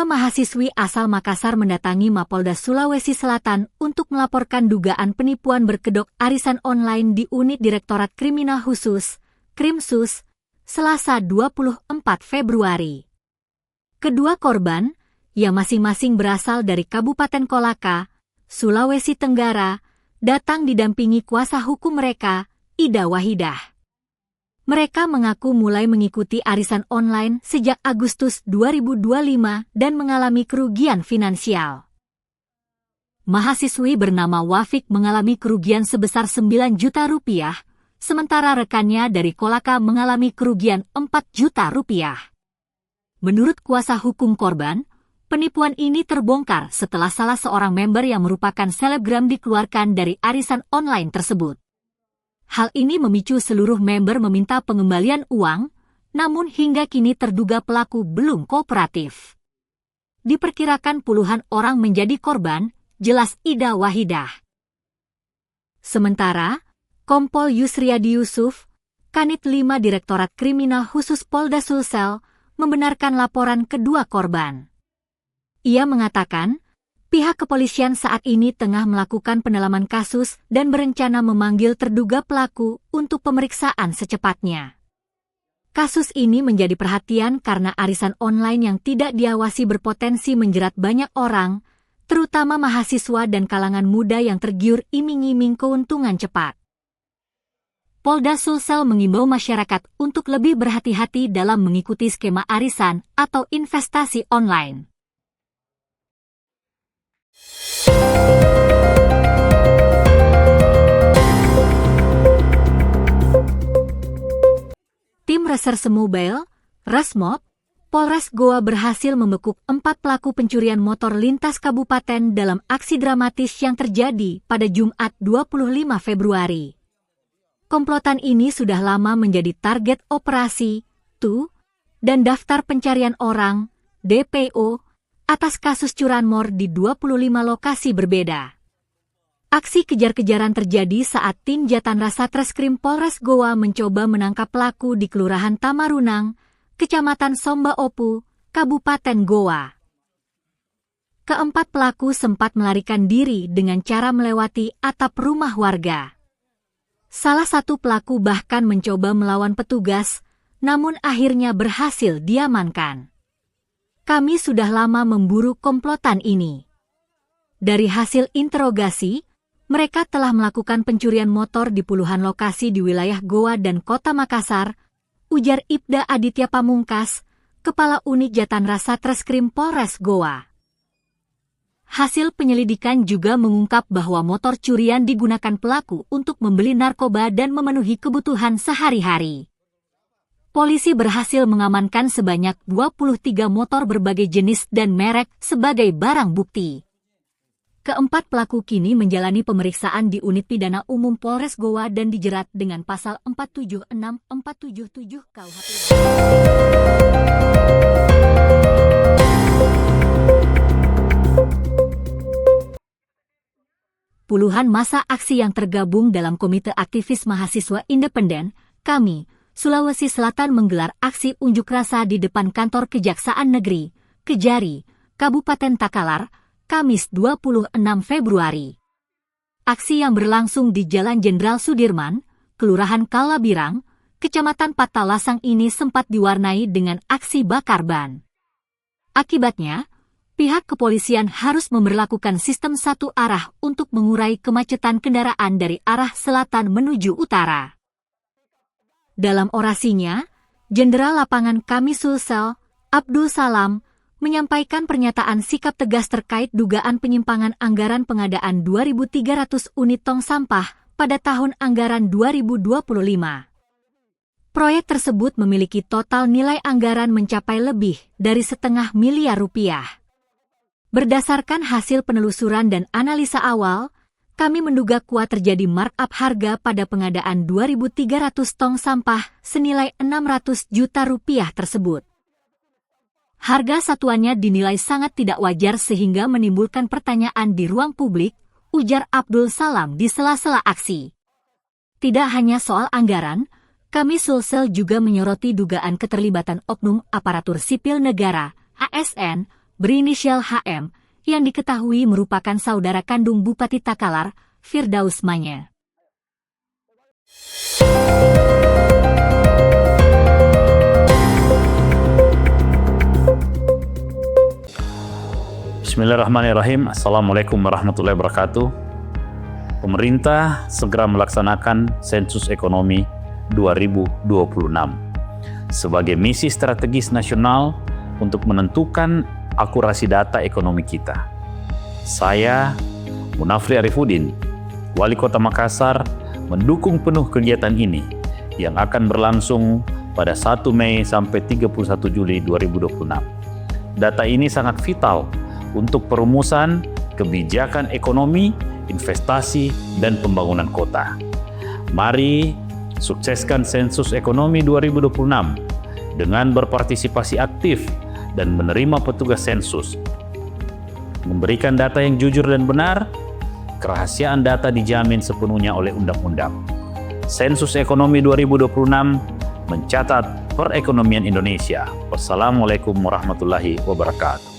mahasiswi asal Makassar mendatangi Mapolda Sulawesi Selatan untuk melaporkan dugaan penipuan berkedok arisan online di Unit Direktorat Kriminal Khusus, Krimsus, Selasa 24 Februari. Kedua korban, yang masing-masing berasal dari Kabupaten Kolaka, Sulawesi Tenggara, datang didampingi kuasa hukum mereka, Ida Wahidah. Mereka mengaku mulai mengikuti arisan online sejak Agustus 2025 dan mengalami kerugian finansial. Mahasiswi bernama Wafik mengalami kerugian sebesar 9 juta rupiah, sementara rekannya dari Kolaka mengalami kerugian 4 juta rupiah. Menurut kuasa hukum korban, penipuan ini terbongkar setelah salah seorang member yang merupakan selebgram dikeluarkan dari arisan online tersebut. Hal ini memicu seluruh member meminta pengembalian uang, namun hingga kini terduga pelaku belum kooperatif. Diperkirakan puluhan orang menjadi korban, jelas Ida Wahidah. Sementara, Kompol Yusriadi Yusuf, Kanit 5 Direktorat Kriminal Khusus Polda Sulsel, membenarkan laporan kedua korban. Ia mengatakan, pihak kepolisian saat ini tengah melakukan pendalaman kasus dan berencana memanggil terduga pelaku untuk pemeriksaan secepatnya. Kasus ini menjadi perhatian karena arisan online yang tidak diawasi berpotensi menjerat banyak orang, terutama mahasiswa dan kalangan muda yang tergiur iming-iming keuntungan cepat. Polda Sulsel mengimbau masyarakat untuk lebih berhati-hati dalam mengikuti skema arisan atau investasi online. Tim Reserse Mobile, Resmob, Polres Goa berhasil membekuk 4 pelaku pencurian motor lintas kabupaten dalam aksi dramatis yang terjadi pada Jumat 25 Februari. Komplotan ini sudah lama menjadi target operasi, TU, dan daftar pencarian orang, DPO, atas kasus curanmor di 25 lokasi berbeda. Aksi kejar-kejaran terjadi saat tim Jatan Satreskrim Polres Goa mencoba menangkap pelaku di Kelurahan Tamarunang, Kecamatan Somba Opu, Kabupaten Goa. Keempat pelaku sempat melarikan diri dengan cara melewati atap rumah warga. Salah satu pelaku bahkan mencoba melawan petugas, namun akhirnya berhasil diamankan. Kami sudah lama memburu komplotan ini. Dari hasil interogasi, mereka telah melakukan pencurian motor di puluhan lokasi di wilayah Goa dan Kota Makassar, ujar Ibda Aditya Pamungkas, Kepala Unit Jatan Satreskrim Polres Goa. Hasil penyelidikan juga mengungkap bahwa motor curian digunakan pelaku untuk membeli narkoba dan memenuhi kebutuhan sehari-hari. Polisi berhasil mengamankan sebanyak 23 motor berbagai jenis dan merek sebagai barang bukti. Keempat pelaku kini menjalani pemeriksaan di Unit Pidana Umum Polres Goa dan dijerat dengan pasal 476-477 KUHP. Puluhan massa aksi yang tergabung dalam Komite Aktivis Mahasiswa Independen, KAMI, Sulawesi Selatan menggelar aksi unjuk rasa di depan kantor Kejaksaan Negeri, Kejari, Kabupaten Takalar, Kamis 26 Februari. Aksi yang berlangsung di Jalan Jenderal Sudirman, Kelurahan Kalabirang, Kecamatan Patalasang ini sempat diwarnai dengan aksi bakar ban. Akibatnya, pihak kepolisian harus memberlakukan sistem satu arah untuk mengurai kemacetan kendaraan dari arah selatan menuju utara. Dalam orasinya, Jenderal Lapangan KAMI Sulsel, Abdul Salam, menyampaikan pernyataan sikap tegas terkait dugaan penyimpangan anggaran pengadaan 2.300 unit tong sampah pada tahun anggaran 2025. Proyek tersebut memiliki total nilai anggaran mencapai lebih dari setengah miliar rupiah. Berdasarkan hasil penelusuran dan analisa awal, kami menduga kuat terjadi markup harga pada pengadaan 2.300 tong sampah senilai 600 juta rupiah tersebut. Harga satuannya dinilai sangat tidak wajar sehingga menimbulkan pertanyaan di ruang publik, ujar Abdul Salam di sela-sela aksi. Tidak hanya soal anggaran, kami Sulsel juga menyoroti dugaan keterlibatan oknum aparatur sipil negara, ASN, berinisial HM, yang diketahui merupakan saudara kandung Bupati Takalar, Firdaus Manya. Bismillahirrahmanirrahim. Assalamualaikum warahmatullahi wabarakatuh. Pemerintah segera melaksanakan sensus ekonomi 2026 sebagai misi strategis nasional untuk menentukan akurasi data ekonomi kita. Saya, Munafri Arifudin, Wali Kota Makassar, mendukung penuh kegiatan ini yang akan berlangsung pada 1 Mei sampai 31 Juli 2026. Data ini sangat vital untuk perumusan kebijakan ekonomi, investasi, dan pembangunan kota. Mari sukseskan sensus ekonomi 2026 dengan berpartisipasi aktif dan menerima petugas sensus. Memberikan data yang jujur dan benar, kerahasiaan data dijamin sepenuhnya oleh undang-undang. Sensus ekonomi 2026 mencatat perekonomian Indonesia. Wassalamualaikum warahmatullahi wabarakatuh.